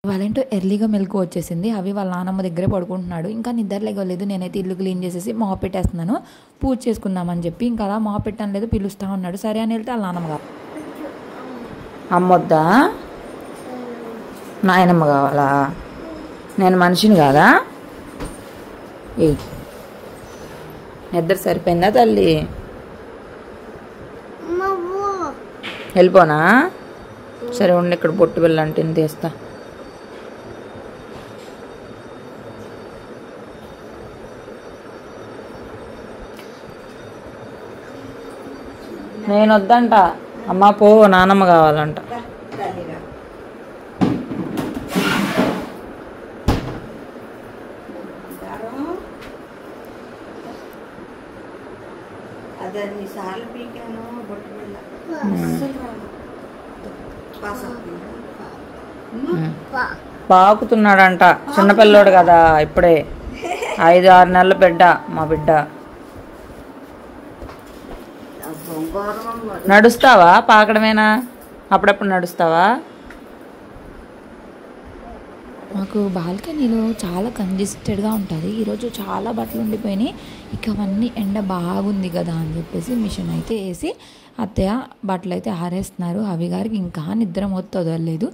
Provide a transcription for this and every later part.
వాళ్ళేంటో ఎర్లీగా మెలకు వచ్చేసింది. అవి వాళ్ళ నానమ్మ దగ్గరే పడుకుంటున్నాడు. ఇంకా నిద్ర లేగలేదు. నేనైతే ఇల్లు క్లీన్ చేసేసి మాప్ పెట్టేస్తున్నాను, పూజ చేసుకుందామని చెప్పి. ఇంకా అలా మాప్ పెట్టాను లేదు, పిలుస్తూ ఉన్నాడు. సరే అని వెళ్తే వాళ్ళ నానమ్మ కావాలి. అమ్మొద్దా? నాయనమ్మ కావాలా? నేను మనిషిని కాదా? ఏ నిద్ర సరిపోయిందా తల్లి? వెళ్ళిపోనా? సరే ఉండి, ఇక్కడ పొట్టు బిళ్ళ అంటే తీస్తా. నేను వద్దంట. అమ్మ పో, నానమ్మ కావాలంట. పాకుతున్నాడంట, చిన్నపిల్లోడు కదా, ఇప్పుడే 5-6 నెలల బిడ్డ మా బిడ్డ. నడుస్తావా? పాకడమేనా? అప్పుడప్పుడు నడుస్తావా? మాకు బాల్కనీలో చాలా కంజెస్టెడ్గా ఉంటుంది. ఈరోజు చాలా బట్టలు ఉండిపోయినాయి. ఇక అవన్నీ ఎండ బాగుంది కదా అని చెప్పేసి మిషన్ అయితే వేసి అత్తయ్య బట్టలు అయితే ఆరేస్తున్నారు. అవి గారికి ఇంకా నిద్ర మొత్తం వదలలేదు.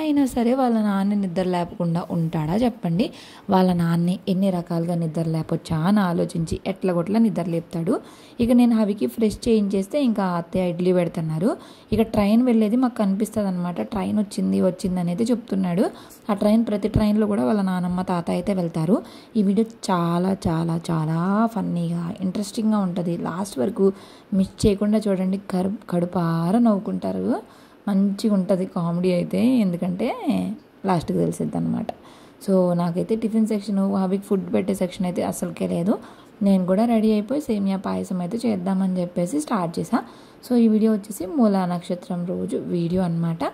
అయినా సరే వాళ్ళ నాన్న నిద్ర లేపకుండా ఉంటాడా చెప్పండి? వాళ్ళ నాన్ని ఎన్ని రకాలుగా నిద్ర లేపొచ్చా అని ఆలోచించి ఎట్లా కొట్లా నిద్ర లేపుతాడు. ఇక నేను అవికి ఫ్రెష్ చేంజ్ చేస్తే ఇంకా అత్తయ్య ఇడ్లీ పెడుతున్నారు. ఇక ట్రైన్ వెళ్ళేది మాకు కనిపిస్తుంది అనమాట. ట్రైన్ వచ్చింది అనేది చెప్తున్నాడు. ఆ ట్రైన్ ప్రతి ట్రైన్లో కూడా వాళ్ళ నానమ్మ తాత అయితే వెళ్తారు. ఈ వీడియో చాలా చాలా చాలా ఫన్నీగా ఇంట్రెస్టింగ్గా ఉంటుంది. లాస్ట్ వరకు మిస్ చేయకుండా చూడండి. కడుపార నవ్వుకుంటారు. మంచిగా ఉంటుంది కామెడీ అయితే, ఎందుకంటే లాస్ట్కి తెలిసిద్ది అనమాట. సో నాకైతే టిఫిన్ సెక్షన్, అవి ఫుడ్ పెట్టే సెక్షన్ అయితే అసలుకే లేదు. నేను కూడా రెడీ అయిపోయి సేమియా పాయసం అయితే చేద్దామని చెప్పేసి స్టార్ట్ చేసా. సో ఈ వీడియో వచ్చేసి మూలా నక్షత్రం రోజు వీడియో అనమాట.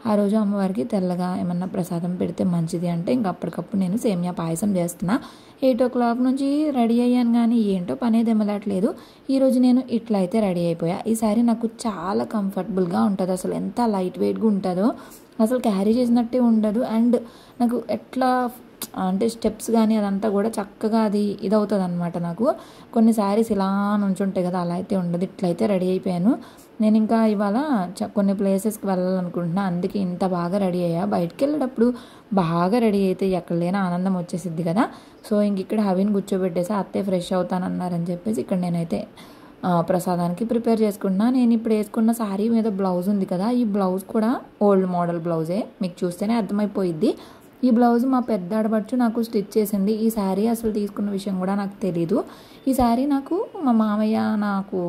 ఆ రోజు అమ్మవారికి తెల్లగా ఏమన్నా ప్రసాదం పెడితే మంచిది అంటే ఇంకా అప్పటికప్పుడు నేను సేమియా పాయసం చేస్తున్నా. 8 o'clock నుంచి రెడీ అయ్యాను, కానీ ఏంటో పనేది ఎమ్మలట్లేదు. ఈరోజు నేను ఇట్లా అయితే రెడీ అయిపోయా. ఈ సారీ నాకు చాలా కంఫర్టబుల్గా ఉంటుంది. అసలు ఎంత లైట్ వెయిట్గా ఉంటుందో, అసలు క్యారీ చేసినట్టే ఉండదు. అండ్ నాకు ఎట్లా అంటే స్టెప్స్ కానీ అదంతా కూడా చక్కగా అది ఇదవుతుంది అనమాట. నాకు కొన్ని శారీస్ ఇలా నుంచుంటాయి కదా, అలా అయితే ఉండదు. ఇట్లయితే రెడీ అయిపోయాను. నేను ఇంకా ఇవాళ కొన్ని ప్లేసెస్కి వెళ్ళాలనుకుంటున్నా, అందుకే ఇంత బాగా రెడీ అయ్యా. బయటికి వెళ్ళేటప్పుడు బాగా రెడీ అయితే ఎక్కడ లేని ఆనందం వచ్చేసిద్ది కదా. సో ఇంక ఇక్కడ హవిని కూర్చోబెట్టేసి అత్తే ఫ్రెష్ అవుతానన్నారని చెప్పేసి ఇక్కడ నేనైతే ప్రసాదానికి ప్రిపేర్ చేసుకుంటున్నా. నేను ఇప్పుడు వేసుకున్న శారీ మీద బ్లౌజ్ ఉంది కదా, ఈ బ్లౌజ్ కూడా ఓల్డ్ మోడల్ బ్లౌజే, మీకు చూస్తేనే అర్థమైపోయిద్ది. ఈ బ్లౌజ్ మా పెద్ద ఆడబడుచు నాకు స్టిచ్ చేసింది. ఈ శారీ అసలు తీసుకున్న విషయం కూడా నాకు తెలీదు. ఈ శారీ నాకు మా మామయ్య నాకు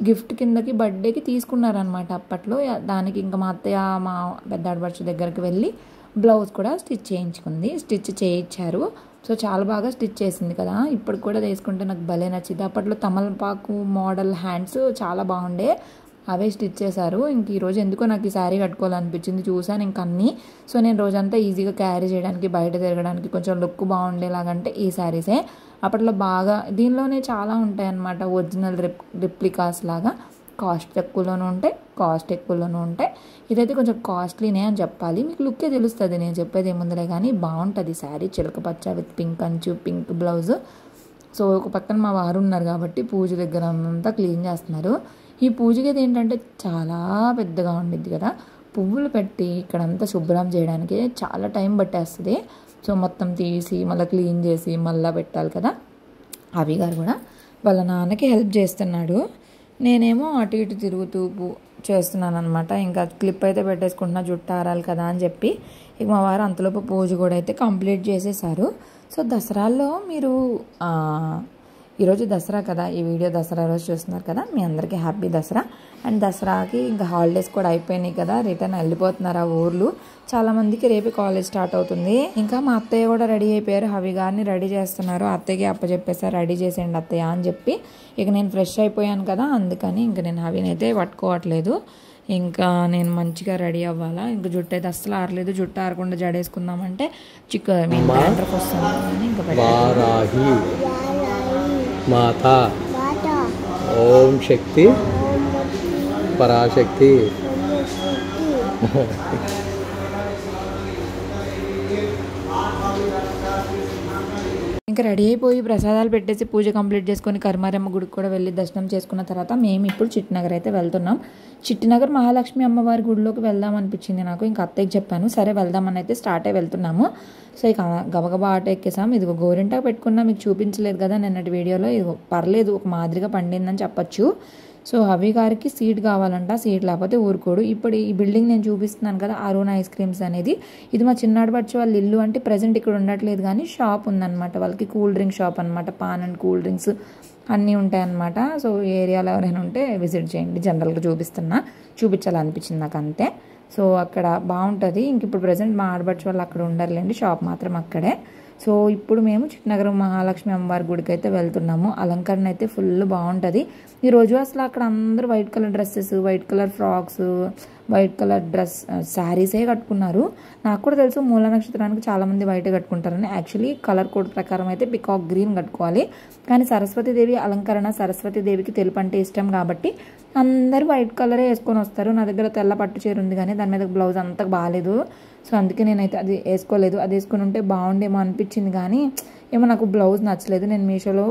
గిఫ్ట్ కిందకి బర్త్డేకి తీసుకున్నారనమాట అప్పట్లో. దానికి ఇంకా మా అత్తయ్య మా పెద్ద ఆడబడుచు దగ్గరికి వెళ్ళి బ్లౌజ్ కూడా స్టిచ్ చేయించారు. సో చాలా బాగా స్టిచ్ చేసింది కదా. ఇప్పుడు కూడా వేసుకుంటే నాకు భలే నచ్చింది. అప్పట్లో తమలపాకు మోడల్ హ్యాండ్స్ చాలా బాగుండే, అవే స్టిచ్ చేశారు. ఇంక ఈరోజు ఎందుకో నాకు ఈ శారీ కట్టుకోవాలనిపించింది. చూసాను ఇంక అన్నీ. సో నేను రోజంతా ఈజీగా క్యారీ చేయడానికి, బయట తిరగడానికి కొంచెం లుక్ బాగుండేలాగంటే ఈ శారీసే. అప్పట్లో బాగా దీనిలోనే చాలా ఉంటాయి అన్నమాట, ఒరిజినల్ రిప్లికాస్ లాగా. కాస్ట్ ఎక్కువలోనూ ఉంటాయి. ఇదైతే కొంచెం కాస్ట్లీనే అని చెప్పాలి. మీకు లుక్కే తెలుస్తుంది, నేను చెప్పేది ఏముందిలే కానీ బాగుంటుంది శారీ. చిలక పచ్చ విత్ పింక్ అంచు, పింక్ బ్లౌజ్. సో ఒక పక్కన మా వారు ఉన్నారు కాబట్టి పూజ దగ్గర అంతా క్లీన్ చేస్తున్నారు. ఈ పూజ గది ఏంటంటే చాలా పెద్దగా ఉండిద్ది కదా, పువ్వులు పెట్టి ఇక్కడంతా శుభ్రం చేయడానికి చాలా టైం పట్టేస్తుంది. సో మొత్తం తీసి మళ్ళీ క్లీన్ చేసి మళ్ళీ పెట్టాలి కదా. అవి గారు కూడా వాళ్ళ నాన్నకి హెల్ప్ చేస్తున్నాడు. నేనేమో అటు ఇటు తిరుగుతూ చేస్తున్నాను అనమాట. ఇంకా క్లిప్ అయితే పెట్టేసుకుంటున్నా, జుట్టు ఆరాలి కదా అని చెప్పి. ఇక మా వారు అంతలోపు పూజ కూడా అయితే కంప్లీట్ చేసేసారు. సో దసరాల్లో మీరు ఈరోజు దసరా కదా, ఈ వీడియో దసరా రోజు చూస్తున్నారు కదా, మీ అందరికీ హ్యాపీ దసరా. అండ్ దసరాకి ఇంకా హాలిడేస్ కూడా అయిపోయినాయి కదా, రిటర్న్ వెళ్ళిపోతున్నారు ఆ ఊర్లు. చాలామందికి రేపు కాలేజ్ స్టార్ట్ అవుతుంది. ఇంకా మా అత్తయ్య కూడా రెడీ అయిపోయారు, హవి గారిని రెడీ చేస్తున్నారు. అత్తయ్యకి అప్పచెప్పేసారు, రెడీ చేసేయండి అత్తయ్య అని చెప్పి. ఇక నేను ఫ్రెష్ అయిపోయాను కదా, అందుకని ఇంక నేను హవిని అయితే పట్టుకోవట్లేదు. ఇంకా నేను మంచిగా రెడీ అవ్వాలా. ఇంకా జుట్టు అయితే అస్సలు ఆరలేదు. జుట్టు ఆరకుండా జడేసుకుందామంటే డాండ్రఫ్ వస్తుంది. ఇంకా మాత ఓం శక్తి పరాశక్తి. ఇంకా రెడీ అయిపోయి ప్రసాదాలు పెట్టేసి పూజ కంప్లీట్ చేసుకొని కర్మారమ్మ గుడికి కూడా వెళ్ళి దర్శనం చేసుకున్న తర్వాత మేము ఇప్పుడు చిట్టినగర్ అయితే వెళ్తున్నాం. చిట్టినగర్ మహాలక్ష్మి అమ్మవారి గుడిలోకి వెళ్దాం అనిపించింది నాకు. ఇంకా అత్తయ్యకి చెప్పాను, సరే వెళ్దామని అయితే స్టార్ట్ అయి వెళ్తున్నాము. సో ఇక గబగబా ఆటో ఎక్కేసాం. ఇదిగో గోరింటాకు పెట్టుకున్నా, మీకు చూపించలేదు కదా నిన్నటి వీడియోలో. ఇదిగో పర్లేదు, ఒక మాదిరిగా పండిందని చెప్పచ్చు. సో హవి గారికి సీట్ కావాలంట, సీట్ లేకపోతే ఊరుకోడు. ఇప్పుడు ఈ బిల్డింగ్ నేను చూపిస్తున్నాను కదా, అరుణ ఐస్ క్రీమ్స్ అనేది, ఇది మా చిన్నాడు బచ్చి వాళ్ళ ఇల్లు. అంటే ప్రజెంట్ ఇక్కడ ఉండట్లేదు కానీ షాప్ ఉందన్నమాట వాళ్ళకి, కూల్ డ్రింక్ షాప్ అనమాట. పాన్ అండ్ కూల్ డ్రింక్స్ అన్నీ ఉంటాయన్నమాట. సో ఏరియాలో ఎవరైనా ఉంటే విజిట్ చేయండి. జనరల్గా చూపించాలనిపించింది నాకు అంతే. సో అక్కడ బాగుంటుంది. ఇంక ఇప్పుడు ప్రజెంట్ మా ఆడబడ్చి వాళ్ళు అక్కడ ఉండర్లేండి, షాప్ మాత్రం అక్కడే. సో ఇప్పుడు మేము చిట్టినగరం మహాలక్ష్మి అమ్మవారి గుడికి అయితే వెళ్తున్నాము. అలంకరణ అయితే ఫుల్ బాగుంటుంది ఈరోజు. అసలు అక్కడ అందరూ white colour dresses, white colour frocks, white colour శారీసే కట్టుకున్నారు. నాకు కూడా తెలుసు మూల నక్షత్రానికి చాలామంది వైట్ కట్టుకుంటారని. యాక్చువల్లీ కలర్ కోడ్ ప్రకారం అయితే పికాక్ గ్రీన్ కట్టుకోవాలి. కానీ సరస్వతీదేవి అలంకరణ, సరస్వతీదేవికి తెలుపు అంటే ఇష్టం కాబట్టి అందరూ వైట్ కలరే వేసుకొని వస్తారు. నా దగ్గర తెల్ల పట్టు చీర ఉంది కానీ దాని మీద బ్లౌజ్ అంత బాగాలేదు. సో అందుకే నేనైతే అది వేసుకోలేదు. అది వేసుకొని ఉంటే బాగుండేమో అనిపించింది కానీ ఏమో నాకు బ్లౌజ్ నచ్చలేదు. నేను మీషోలో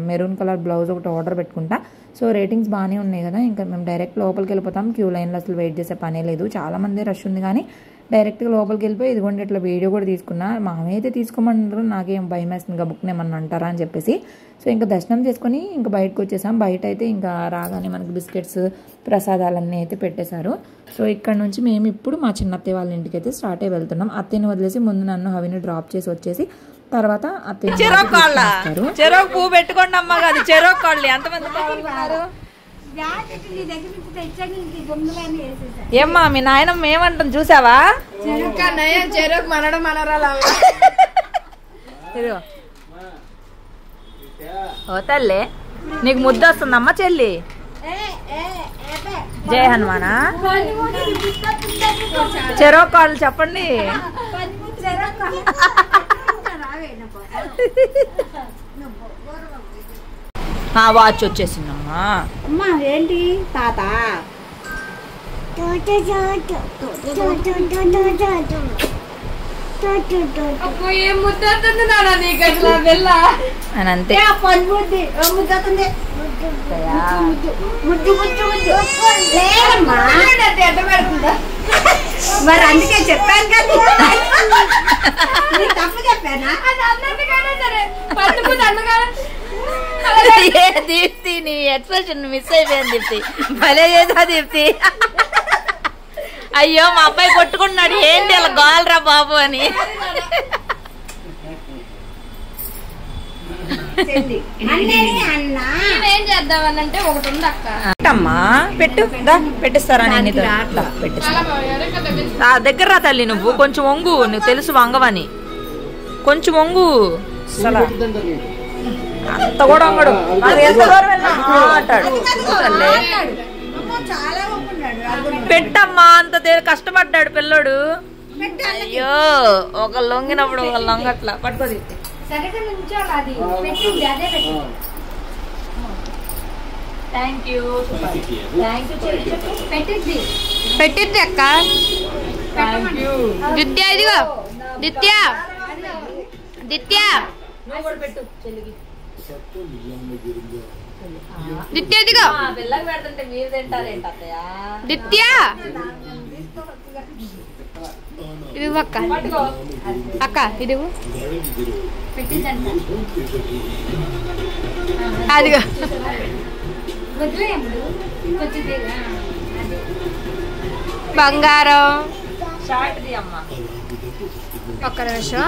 మెరూన్ కలర్ బ్లౌజ్ ఒకటి ఆర్డర్ పెట్టుకుంటా. సో రేటింగ్స్ బాగానే ఉన్నాయి కదా, ఇంకా మేము డైరెక్ట్ లోపలికి వెళ్ళిపోతాం. క్యూ లైన్లో అసలు వెయిట్ చేసే పనే లేదు. చాలామంది రష్ ఉంది కానీ డైరెక్ట్గా లోపలికి వెళ్ళిపోయి ఇదిగోండి ఇట్లా వీడియో కూడా తీసుకున్నా. మామయ్య అయితే తీసుకోమంటారు, నాకేం భయం వేస్తుంది గబుక్కుని ఏమన్నా అంటారా అని చెప్పేసి. సో ఇంకా దర్శనం చేసుకొని ఇంకా బయటకు వచ్చేసాం. బయట అయితే ఇంకా రాగానే మనకి బిస్కెట్స్, ప్రసాదాలన్నీ అయితే పెట్టేశారు. సో ఇక్కడ నుంచి మేము ఇప్పుడు మా చిన్నత్తయ్య వాళ్ళ ఇంటికి అయితే స్టార్ట్ అయ్యి వెళ్తున్నాం. అత్తయ్యని వదిలేసి ముందు నన్ను హవిని డ్రాప్ చేసి వచ్చేసి తర్వాత అత్తయ్య చెరోకు పువ్వు పెట్టుకోండి అమ్మ. కాదు చెరోకు కాళ్ళు ఎంతమంది కావాలన్నారు? ఏమ్మా మీ నాయనమ్మ ఏమంటుంది చూసావా? చెరోకు మనడం మనరాలు. ఓ తల్లి నీకు ముద్ద వస్తుందమ్మా చెల్లి. జయ హనుమానా చెరోకు కాళ్ళు చెప్పండి. వాచ్ వచ్చేసిందమ్మా. అమ్మా ఏంటి తాత ఏం ముద్దవుతుంది నాన్న నీకు అసలు వెళ్ళ అని అంతే. పనిముద్ది ముద్దవుతుంది ముద్దు ముద్దు ముద్దు పెడుతుందా? మరి అందుకే చెప్పాను కదా, తప్పు చెప్పానా? దీప్తి నీ ఎక్స్ప్రెషన్ మిస్ అయిపోయింది దీప్తి. భలే చేసా దీప్తి. అయ్యో మా అబ్బాయి కొట్టుకున్నాడు, ఏంటి అలా గోలరా బాబు అని. ఏం చేద్దామనంటే ఒకటి ఉంది అక్క. అమ్మా పెట్టు పెట్టిస్తారా? నేను పెట్టిస్తా. దగ్గర రా తల్లి, నువ్వు కొంచెం వంగు. నువ్వు తెలుసు వంగవని, కొంచెం వంగు. అంత కూడా వంగడు అంటాడు. పెట్టమ్మా, అంత కష్టపడ్డాడు పిల్లడు. అయ్యో ఒక లొంగినప్పుడు ఒక లొంగట్లా పట్టుకోది. పెట్టింది అక్క. దిత్య ఇదిగో దిత్య దిత్య దిత్య ఇదిగో దిత్య ఇదిగో అక్క. అక్క ఇదిగో అదిగో బంగారం. ఒక్క నిమిషం.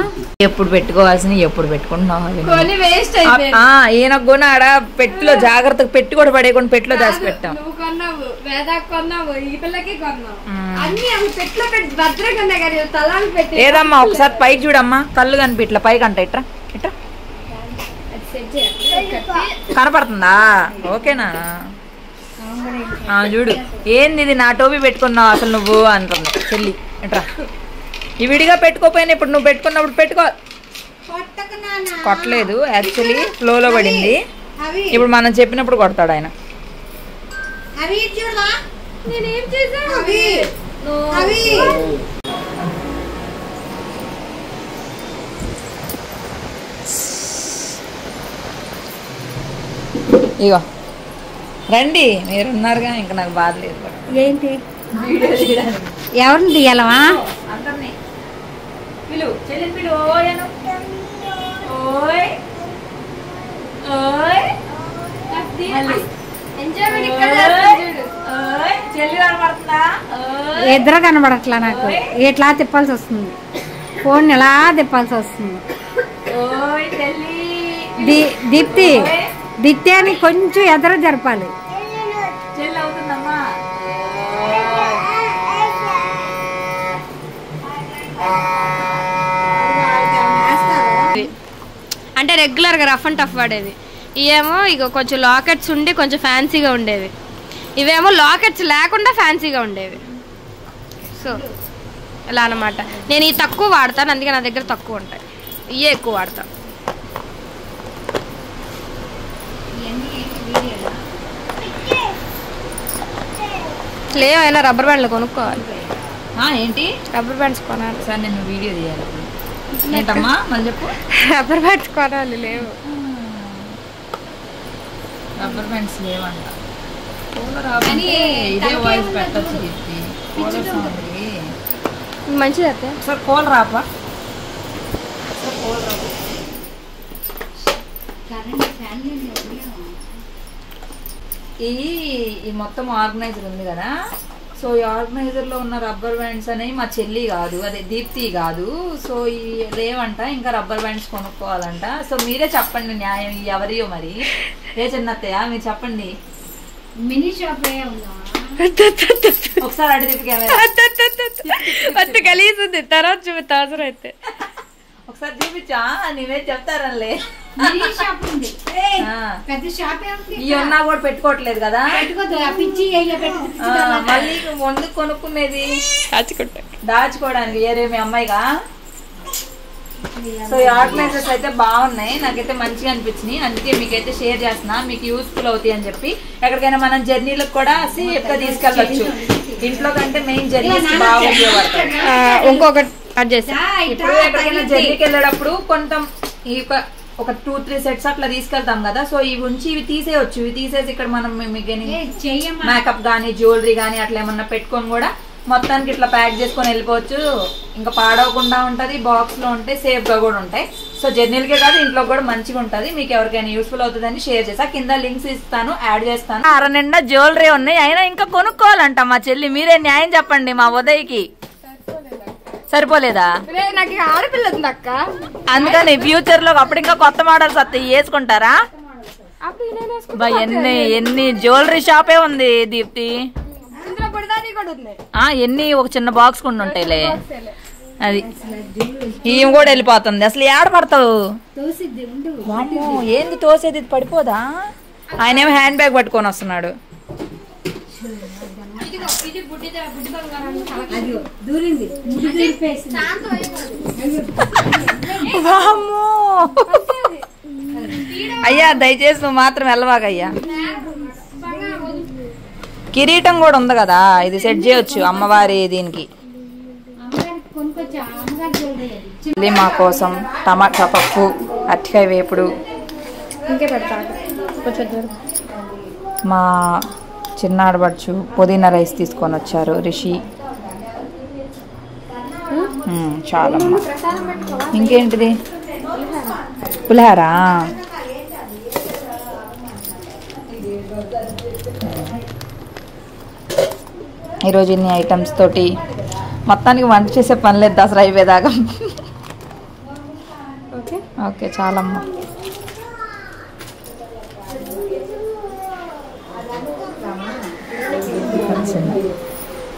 ఎప్పుడు పెట్టుకోవాల్సిన ఎప్పుడు పెట్టుకుంటున్నావు? వేస్ట్ ఈయన కొనాడ పెట్టిలో జాగ్రత్తగా పెట్టి కూడా పడేయకుండా పెట్టిలో దాచి పెట్టాం. నువ్వు కొన్నావు, వేదా కొన్నావు, ఈ పిల్లకి కొన్నావు, అన్ని అవి పెట్లో పెట్టి భద్రంగా ఉన్నాయి కానీ తలాలు పెట్టి. ఏదమ్మా ఒకసారి పైకి చూడమ్మా, కళ్ళు కనిపి ఇట్లా పైకి అంట ఇట్రా ఇట్రా కనపడుతుందా? ఓకేనా? చూడు ఏంది ఇది, నా టోపీ పెట్టుకున్నావు అసలు నువ్వు అంటున్నావు చెల్లి. ఇట్రా ఈ విడిగా పెట్టుకోపోయినా ఇప్పుడు నువ్వు పెట్టుకున్నప్పుడు పెట్టుకో. కొట్టలేదు, యాక్చువల్లీ ఫ్లోలో పడింది. ఇప్పుడు మనం చెప్పినప్పుడు కొడతాడు ఆయన. ఇగో రండి, మీరున్నారుగా, ఇంకా నాకు బాధ లేదు. ఏంటి వీడియో తీయడానికి ఎవరిని తీయాలమా? అందరినీ పిలు, చెల్లిని పిలు. ఓయ్ అను. ఓయ్ ఓయ్ మళ్ళీ. ఓయ్ చెల్లి కనబడుతుందా? ఓయ్ ఇద్దరు కనబడట్లా నాకు. ఇట్లా తిప్పాల్సి వస్తుంది, ఫోన్ ఇలా తిప్పాల్సి వస్తుంది. ఓయ్ చెల్లి. దీప్తి దీప్తి అని కొంచెం ఎదురు జరపాలి. చెల్లి అవుతుందమ్మా. అంటే రెగ్యులర్గా రఫ్ అండ్ టఫ్ వాడేవి. ఇవేమో ఇక కొంచెం లాకెట్స్ ఉండి కొంచెం ఫ్యాన్సీగా ఉండేవి. ఇవేమో లాకెట్స్ లేకుండా ఫ్యాన్సీగా ఉండేవి. సో ఇలా అన్నమాట. నేను ఈ తక్కువ వాడతాను, అందుకే నా దగ్గర తక్కువ ఉంటాయి. ఇవే ఎక్కువ వాడతాను. లేవైనా రబ్బర్ బ్యాండ్లు కొనుక్కోవాలి. ఏంటి రబ్బర్ బ్యాండ్స్ కొనాలి. సార్ నేను వీడియో తీయాలి. ఏంటమ్మా మళ్ళీ చెప్పు. రబ్బర్ బ్యాండ్స్ కొనాలి. లేవు, రబ్బర్ బ్యాండ్స్ లేవంట. ఇదే వాయిస్ పెట్టచ్చు. మంచిది అయితే. సార్ కోల్ రాపా. ఈ మొత్తం ఆర్గనైజర్ ఉంది కదా, సో ఈ ఆర్గనైజర్ లో ఉన్న రబ్బర్ బ్యాండ్స్ అనేవి మా చెల్లి కాదు, అదే దీప్తి కాదు. సో ఈ లేవంట, ఇంకా రబ్బర్ బ్యాండ్స్ కొనుక్కోవాలంట. సో మీరే చెప్పండి న్యాయం ఎవరియో మరి. ఏ చిన్నత్తయ్య మీరు చెప్పండి. మినీ షాప్ ఒకసారి అడి తిప్పి కలిసింది. తర్వాత చూపుతారు అయితే ఒకసారి చూపించా, నీవే చెప్తారనిలే. ఇవి ఉన్నా కూడా పెట్టుకోవట్లేదు కదా, మళ్ళీ ముందు కొనుక్కునేది దాచుకోవడానికి వేరే మీ అమ్మాయిగా. సో ఈ ఆర్గనైజర్స్ అయితే బాగున్నాయి, నాకైతే మంచిగా అనిపించినాయి. అందుకే మీకైతే షేర్ చేస్తున్నా, మీకు యూస్ఫుల్ అవుతాయి అని చెప్పి. ఎక్కడికైనా మనం జర్నీలకు కూడా సేఫ్ గా తీసుకెళ్ళచ్చు. ఇంట్లో కంటే మెయిన్ జర్నీస్ బాగా ఉపయోగపడతాయి. ఇంకొకటి అడ్జస్ట్. ఇప్పుడు ఎక్కడికైనా జర్నీకి వెళ్ళేటప్పుడు కొంచెం ఒక 2-3 సెట్స్ అట్లా తీసుకెళ్తాం కదా. సో ఇవి ఉంచి ఇవి తీసేయచ్చు. ఇవి తీసేసి ఇక్కడ మనం మేకప్ గానీ జ్యువెలరీ గానీ అట్లా ఏమన్నా పెట్టుకొని కూడా మొత్తానికి ఇట్లా ప్యాక్ చేసుకొని వెళ్ళిపోవచ్చు. ఇంకా పాడవకుండా ఉంటది, బాక్స్ లో ఉంటే సేఫ్ గా కూడా ఉంటాయి. సో జర్నీలకే కాదు ఇంట్లో కూడా మంచిగా ఉంటది. మీకు ఎవరికైనా యూస్ఫుల్ అవుతుందని షేర్ చేసా. కింద లింక్స్ ఇస్తాను, యాడ్ చేస్తాను. అర నిండా జ్యువెలరీ ఉన్నాయి, అయినా ఇంకా కొనుక్కోవాలంట మా చెల్లి. మీరే న్యాయం చెప్పండి మా ఉదయ్కి. సరిపోలేదా? నాకు ఆడపిల్ల ఉంది అక్క, అందుకని ఫ్యూచర్ లో అప్పుడు ఇంకా కొత్త మోడల్స్ వస్తాయి, వేసుకుంటారా? ఎన్ని జ్యువెలరీ షాపే ఉంది దీప్తి. ఎన్ని ఒక చిన్న బాక్స్ కూడా ఉంటాయిలే. అది ఈమె కూడా వెళ్ళిపోతుంది. అసలు ఏడ పడతావు? ఏంది తోసేది? పడిపోదా? ఆయన ఏమో హ్యాండ్ బ్యాగ్ పట్టుకొని వస్తున్నాడు. అయ్యా దయచేసి నువ్వు మాత్రం వెళ్ళవాగయ్యా. కిరీటం కూడా ఉంది కదా, ఇది సెట్ చేయొచ్చు అమ్మవారి దీనికి. మా కోసం టమాటా పప్పు, అరటికాయ వేపుడు. మా చిన్న ఆడబడుచు పుదీనా రైస్ తీసుకొని వచ్చారు రిషి. చాలమ్మా. ఇంకేంటిది? పులిహారా. ఈరోజు ఇన్ని ఐటమ్స్ తోటి మొత్తానికి వంట చేసే పని లేదు దసరా అయిపోయేదాకా. ఓకే చాలమ్మా.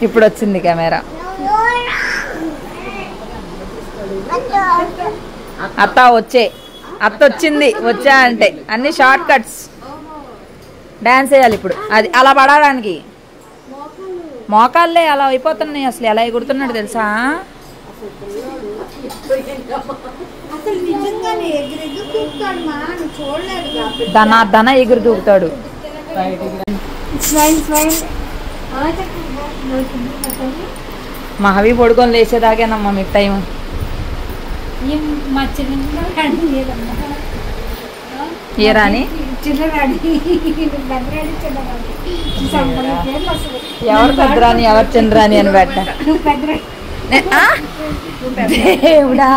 ఇప్పుడు వచ్చింది కెమెరా. అత్త వచ్చింది. వచ్చా అంటే అన్ని షార్ట్ కట్స్. డాన్స్ వేయాలి ఇప్పుడు. అది అలా పడడానికి మోకాళ్ళే అలా అయిపోతున్నాయి. అసలు ఎలా ఎగురుతున్నాడు తెలుసా? ధన ఎగురు దూకుతాడు. మహవి పడుకొని లేచేదాకేనమ్మా మీకు టైం. ఏ రాని ఎవరు పెద్దరాని ఎవరు చిన్నరాని అని పెట్ట దేవుడా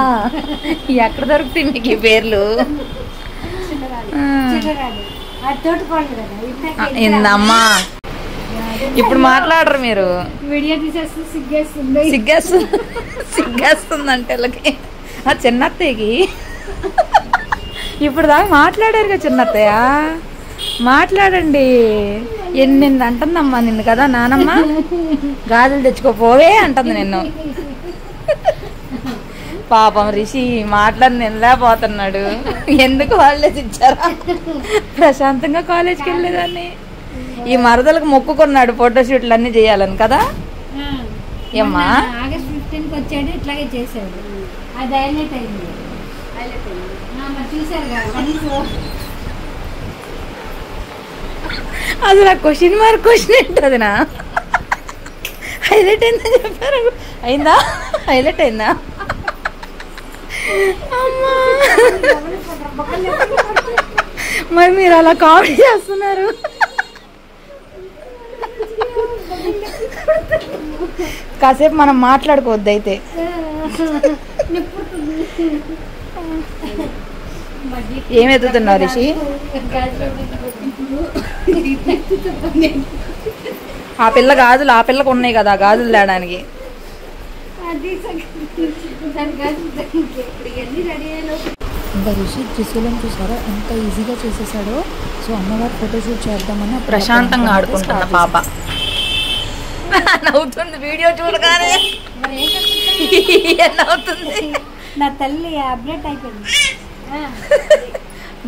ఎక్కడ దొరుకుతాయి మీకు ఈ పేర్లు? ఇందమ్మా ఇప్పుడు మాట్లాడరు మీరు. వీడియో తీసేస్తే సిగ్గేస్తుంది. సిగ్గేస్తుందంటే వీళ్ళకి. ఆ చిన్నత్తయ్యకి ఇప్పుడు దాకా మాట్లాడారు కదా చిన్నత్తయ్య, మాట్లాడండి. ఎన్ని అంటుందమ్మా నిన్ను కదా నానమ్మ, గాజులు తెచ్చుకోపోవే అంటుంది నిన్ను. పాపం రిషి మాట్లాడి నిన్నలేకపోతున్నాడు. ఎందుకు హాలిడేస్ ఇచ్చారా? ప్రశాంతంగా కాలేజ్కి వెళ్ళేదాన్ని. ఈ మరదలకు మొక్కుకున్నాడు ఫోటోషూట్లు అన్ని చేయాలని కదా. ఏమ్మా ఆగస్ట్ 15కి వచ్చాడు, ఇట్లాగే చేశాడు. అది హైలైట్ అయింది. చూసారు కదా అసలు ఆ క్వశ్చన్ ఏంటది నా హైలైట్ అయిందని చెప్పారు. అయిందా? హైలైట్ అయిందా? అమ్మా మరి మీరు అలా కామెడీ చేస్తున్నారు. కాసేపు మనం మాట్లాడుకోవద్దు అయితే. ఏం ఎత్తుతున్నావు రిషి? ఆ పిల్ల గాజులు ఆ పిల్లకు ఉన్నాయి కదా గాజులు తేడానికి. ఇంకా రిషి త్రిశూలం చూసారా ఎంత ఈజీగా చేసేసాడో. సో అమ్మవారు ఫోటోషూట్ చేద్దామని ప్రశాంతంగా ఆడుకుంటున్న పాప నవ్వుతుంది వీడియో చూడగానే. నవ్వుతుంది. నా తల్లి అప్డేట్ అయిపోయింది.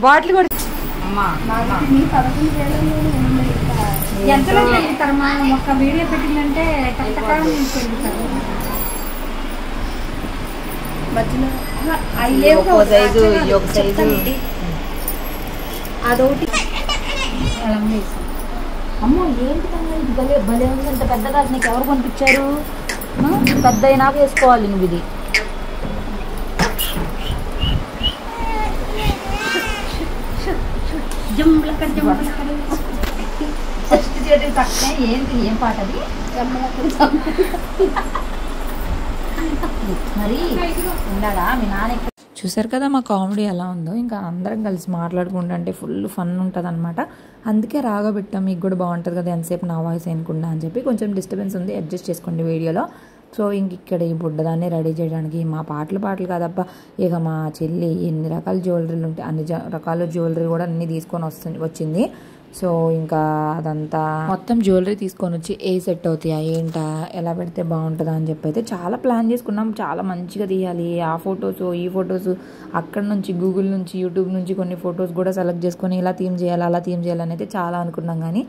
బాటిల్ కూడా ఎంతలో పెరుగుతారు? మా ఒక వీడియో పెట్టిందంటే టక్కకాలం పెరుగుతారు. మధ్యలో అదొకటి. అమ్మో ఏంటి ఇది భలే భలే ఉంది. ఇంత పెద్ద కాదు నీకు ఎవరు పంపించారు? పెద్ద అయినాక వేసుకోవాలి నువ్వు ఇది. ఫస్ట్ చేతికి తక్కువ ఏంటి? ఏం పాట అది? మరి ఉండగా మీ నాన్న చూసారు కదా మా కామెడీ ఎలా ఉందో. ఇంకా అందరం కలిసి మాట్లాడుకుంటే ఫుల్ ఫన్ ఉంటుంది అనమాట. అందుకే రాగా పెట్టాం, మీకు కూడా బాగుంటుంది కదా ఎంతసేపు నా వాయిస్ వినకుండా అని చెప్పి. కొంచెం డిస్టర్బెన్స్ ఉంది, అడ్జస్ట్ చేసుకోండి వీడియోలో. సో ఇంక ఇక్కడ ఈ బుడ్డదాన్ని రెడీ చేయడానికి మా పాటలు కాదబ్బా. ఇక మా చెల్లి ఎన్ని రకాల జ్యువెలరీలు ఉంటాయి అన్ని రకాల జ్యువెలరీ కూడా అన్నీ తీసుకొని వచ్చింది. సో ఇంకా అదంతా మొత్తం జ్యువెలరీ తీసుకొని వచ్చి ఏ సెట్ అవుతాయా ఏంటా ఎలా పెడితే బాగుంటుందా అని చెప్పి అయితే చాలా ప్లాన్ చేసుకున్నాం. చాలా మంచిగా తీయాలి ఆ ఫొటోస్ ఈ ఫొటోస్, అక్కడ నుంచి గూగుల్ నుంచి యూట్యూబ్ నుంచి కొన్ని ఫొటోస్ కూడా సెలెక్ట్ చేసుకొని ఇలా థీమ్ చేయాలి అలా థీమ్ చేయాలని అయితే చాలా అనుకున్నాం. కానీ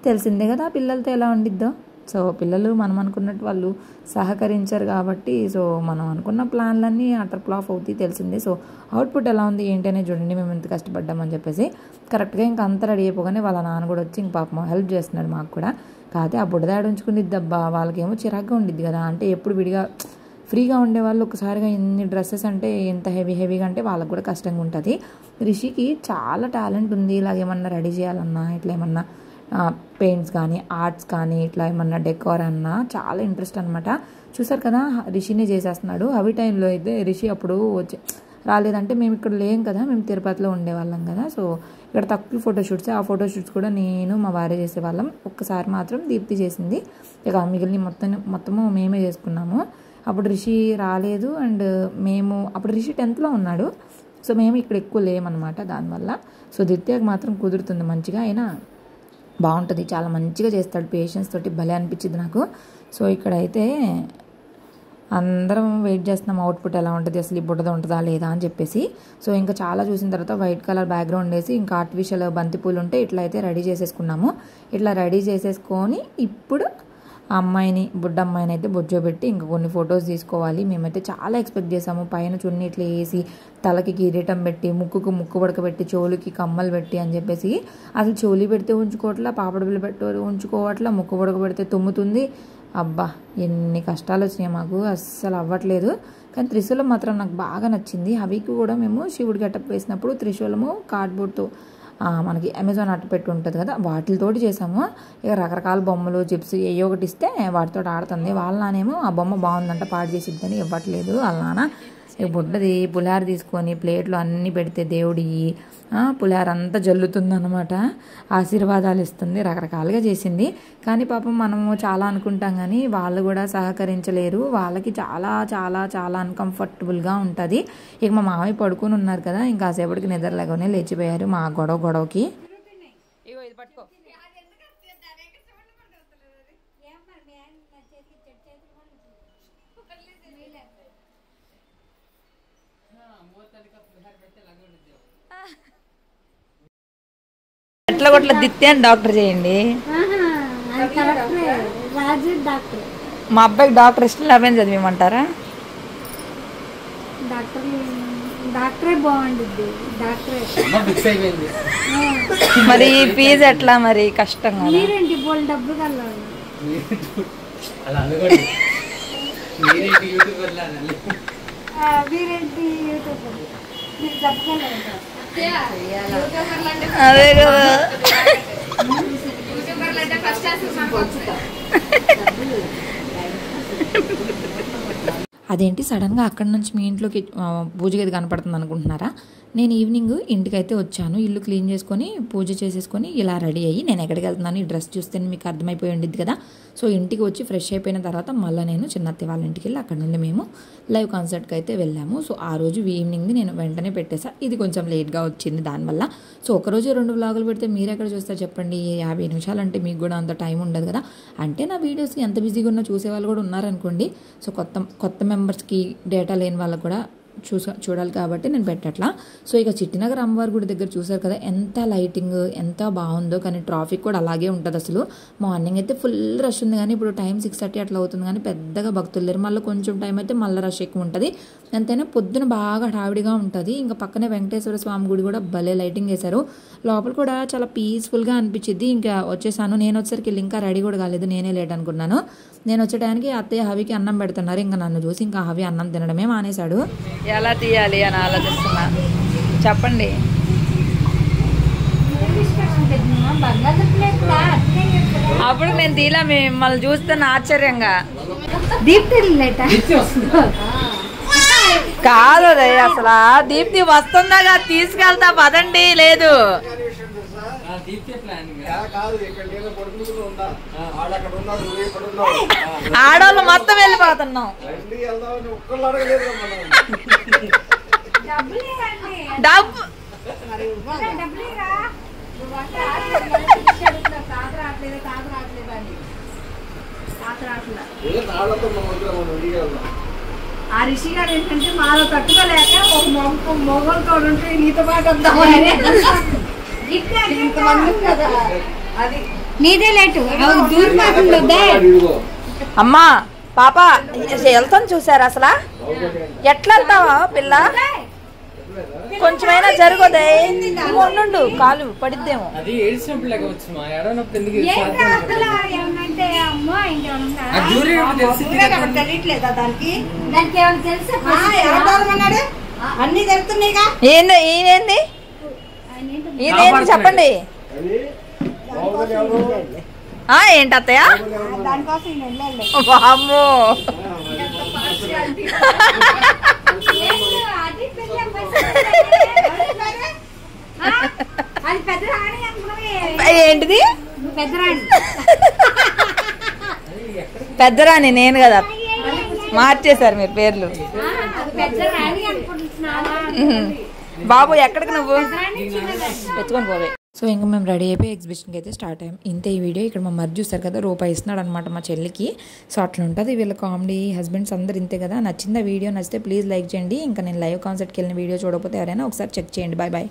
తెలిసిందే కదా పిల్లలతో ఎలా ఉండిద్దో. సో పిల్లలు మనం అనుకున్నట్టు వాళ్ళు సహకరించారు కాబట్టి సో మనం అనుకున్న ప్లాన్లన్నీ అటర్ ఫ్లాప్ అవుతాయి తెలిసిందే. సో అవుట్పుట్ ఎలా ఉంది ఏంటనే చూడండి, మేము ఎంత కష్టపడ్డామని చెప్పేసి. కరెక్ట్గా ఇంకా అంతా రెడీ అయిపోగానే వాళ్ళ నాన్న కూడా వచ్చి ఇంక పాపం హెల్ప్ చేస్తున్నాడు మాకు కూడా. కాకపోతే ఆ బుడ్డదాడు ఉంచుకునిద్ది అబ్బా, వాళ్ళకేమో చిరాగ్గా ఉండిద్ది కదా. అంటే ఎప్పుడు విడిగా ఫ్రీగా ఉండేవాళ్ళు ఒకసారిగా ఇన్ని డ్రెస్సెస్ అంటే ఎంత హెవీగా అంటే వాళ్ళకు కూడా కష్టంగా ఉంటుంది. రిషికి చాలా టాలెంట్ ఉంది. ఇలాగేమన్నా రెడీ చేయాలన్నా ఇట్లా ఏమన్నా పెయింట్స్ కానీ ఆర్ట్స్ కానీ ఇట్లా ఏమన్నా డెకోర్ అన్నా చాలా ఇంట్రెస్ట్ అనమాట. చూసారు కదా రిషినే చేసేస్తున్నాడు. అవి టైంలో అయితే రిషి అప్పుడు రాలేదంటే మేము ఇక్కడ లేం కదా, మేము తిరుపతిలో ఉండేవాళ్ళం కదా. సో ఇక్కడ తక్కువ ఫోటోషూట్స్, ఆ ఫోటోషూట్స్ కూడా నేను మా భార్య చేసేవాళ్ళం. ఒక్కసారి మాత్రం దీప్తి చేసింది. ఇక మిగిలిన మొత్తము మేమే చేసుకున్నాము. అప్పుడు రిషి రాలేదు అండ్ మేము అప్పుడు రిషి 10th ఉన్నాడు. సో మేము ఇక్కడ ఎక్కువ లేమన్నమాట దానివల్ల. సో దిత్యాకి మాత్రం కుదురుతుంది మంచిగా, అయినా బాగుంటుంది, చాలా మంచిగా చేస్తాడు, పేషెన్స్ తోటి భలే అనిపించింది నాకు. సో ఇక్కడైతే అందరం వెయిట్ చేస్తున్నాం అవుట్పుట్ ఎలా ఉంటుంది, అసలు ఈ బుడ్డద ఉంటుందా లేదా అని చెప్పేసి. సో ఇంకా చాలా చూసిన తర్వాత వైట్ కలర్ బ్యాక్గ్రౌండ్ వేసి ఇంకా ఆర్టిఫిషియల్ బంతిపూలు ఉంటే ఇట్లా అయితే రెడీ చేసేసుకున్నాము. ఇట్లా రెడీ చేసేసుకొని ఇప్పుడు ఆ అమ్మాయిని బుడ్డ అమ్మాయిని అయితే బొజ్జోబెట్టి ఇంకా కొన్ని ఫొటోస్ తీసుకోవాలి. మేమైతే చాలా ఎక్స్పెక్ట్ చేసాము. పైన చున్నీ ఇట్లా వేసి తలకి కిరీటం పెట్టి ముక్కు పడకబెట్టి చెవులకి కమ్మలు పెట్టి అని చెప్పేసి. అసలు చెవులు పెడితే ఉంచుకోవట్లా, పాపడ బిల్లు పెట్టి ఉంచుకోవట్లా, ముక్కు పడకబెడితే తుమ్ముతుంది. అబ్బా ఎన్ని కష్టాలు వచ్చినాయి మాకు, అస్సలు అవ్వట్లేదు. కానీ త్రిశూలం మాత్రం నాకు బాగా నచ్చింది. హవికి కూడా మేము శివుడి గెటప్ వేసినప్పుడు త్రిశూలము కార్డ్బోర్డ్తో మనకి అమెజాన్ అట్టపెట్టి ఉంటుంది కదా వాటితోటి చేసాము. ఇక రకరకాల బొమ్మలు చిప్స్ ఏ ఒకటి ఇస్తే వాటితో ఆడుతుంది. వాళ్ళ నానేమో ఆ బొమ్మ బాగుందంట పాడు చేసిద్దని ఇవ్వట్లేదు వాళ్ళ నాన్న. ఇక బుడ్డది పులిహార తీసుకొని ప్లేట్లో అన్నీ పెడితే దేవుడి పులిహార అంతా జల్లుతుందన్నమాట. ఆశీర్వాదాలు ఇస్తుంది. రకరకాలుగా చేసింది. కానీ పాపం మనము చాలా అనుకుంటాం కానీ వాళ్ళు కూడా సహకరించలేరు. వాళ్ళకి చాలా చాలా చాలా అన్కంఫర్టబుల్గా ఉంటుంది. ఇక మా మామయ్య పడుకుని ఉన్నారు కదా, ఇంకా కాసేపటికి నిద్ర లేకనే లేచిపోయారు మా గొడవకి. ఎట్లా కొట్ల దిత్తే అని డాక్టర్ చేయండి. మా అబ్బాయికి డాక్టర్ ఇష్టం లేకపోయినా చదివేయమంటారా? డాక్టరే బాగుంటుంది. మరి ఫీజు ఎట్లా మరి కష్టం కదా. మీరేంటి బోల్ డబ్బులు కలవాలి. మీరేంటి యూట్యూబర్ మీరు చెప్పగలరు. అదే కదా. అదేంటి సడన్గా అక్కడి నుంచి మీ ఇంట్లోకి పూజ గది కనపడుతుంది అనుకుంటున్నారా? నేను ఈవినింగ్ ఇంటికైతే వచ్చాను. ఇల్లు క్లీన్ చేసుకొని పూజ చేసేసుకొని ఇలా రెడీ అయ్యి నేను ఎక్కడికి వెళ్తున్నాను ఈ డ్రెస్ చూస్తే మీకు అర్థమైపోయి ఉండిద్ది కదా. సో ఇంటికి వచ్చి ఫ్రెష్ అయిపోయిన తర్వాత మళ్ళీ నేను చిన్నత్తి వాళ్ళ ఇంటికి వెళ్ళి అక్కడ నుండి మేము లైవ్ కాన్సర్ట్కి అయితే వెళ్ళాము. సో ఆ రోజు ఈవినింగ్ది నేను వెంటనే పెట్టేసా. ఇది కొంచెం లేట్గా వచ్చింది దానివల్ల. సో ఒకరోజు 2 వ్లాగులు పెడితే మీరు ఎక్కడ చూస్తారు చెప్పండి? 50 నిమిషాలు అంటే మీకు కూడా అంత టైం ఉండదు కదా. అంటే నా వీడియోస్ ఎంత బిజీగా ఉన్నా చూసేవాళ్ళు కూడా ఉన్నారనుకోండి. సో కొత్త మెంబర్స్కి డేటా లేని వాళ్ళకు కూడా చూడాలి కాబట్టి నేను పెట్టట్లా. సో ఇక చిట్టినగర్ అమ్మవారి గుడి దగ్గర చూసారు కదా ఎంత లైటింగ్ ఎంత బాగుందో. కానీ ట్రాఫిక్ కూడా అలాగే ఉంటుంది. అసలు మార్నింగ్ అయితే ఫుల్ రష్ ఉంది కానీ ఇప్పుడు టైం 6:30 అట్లా అవుతుంది కానీ పెద్దగా భక్తులు లేరు. మళ్ళీ కొంచెం టైం అయితే మళ్ళీ రష్ ఎక్కువ ఉంటుంది. ఎంతైనా పొద్దున బాగా హడావిడిగా ఉంటుంది. ఇంకా పక్కనే వెంకటేశ్వర స్వామి గుడి కూడా భలే లైటింగ్ వేశారు. లోపల కూడా చాలా పీస్ఫుల్గా అనిపించింది. ఇంకా వచ్చేసాను. నేను వచ్చేసరికి ఇంకా రెడీ కూడా కాలేదు. నేనే లేట్ అనుకున్నాను. నేను వచ్చే టైంకి అత్తయ్య హవికి అన్నం పెడుతున్నారు. ఇంకా నన్ను చూసి ఇంకా హవి అన్నం తినడమే మానేశాడు. ఎలా తీయాలి అని ఆలోచిస్తున్నా. చెప్పండి. అప్పుడు నేను తీలా మిమ్మల్ని చూస్తున్న ఆశ్చర్యంగా. కాదు అసలు దీప్తి వస్తుందా తీసుకెళ్తా పదండి. లేదు ఆడవాళ్ళు మొత్తం వెళ్ళిపోతున్నాం. డబ్బు ఆ రిషి గారు ఏంటంటే మాలో తట్టుకోలేక ఒక మొగోళ్ళతో ఉంటే నీతో పాటు వద్దామని నీదే లేటు అమ్మా పాప వెళ్తాను చూసారు అసలు ఎట్లా వెళ్తావా పిల్ల? కొంచెమైనా జరగదే ఉండు కాలు పడిద్దేమో. అన్ని తెలుస్తున్నాయిగా. ఈయనేంది చెప్పండి. ఏంటి అత్తయ్య? అమ్మో ఏంటిది? పెద్దరాణి నేను కదా, మార్చేశారు మీరు పేర్లు. బాబు ఎక్కడికి నువ్వు ఎత్తుకొని పోవే. సో ఇంకా మేము రెడీ అయిపోయి ఎగ్జిబిషన్కి అయితే స్టార్ట్ అయ్యాం. ఇంతే ఈ వీడియో. ఇక్కడ మా మర్రి చూస్తారు కదా, రూపాయి ఇస్తున్నాడు అనమాట మా చెల్లికి. సో అట్లా ఉంటుంది వీళ్ళ కామెడీ. హస్బెండ్స్ అందరు ఇంతే కదా. నచ్చిందా వీడియో? నచ్చితే ప్లీజ్ లైక్ చేయండి. ఇంకా నేను లైవ్ కాన్సర్ట్కి వెళ్ళిన వీడియో చూడకపోతే ఎవరైనా ఒకసారి చెక్ చేయండి. Bye bye.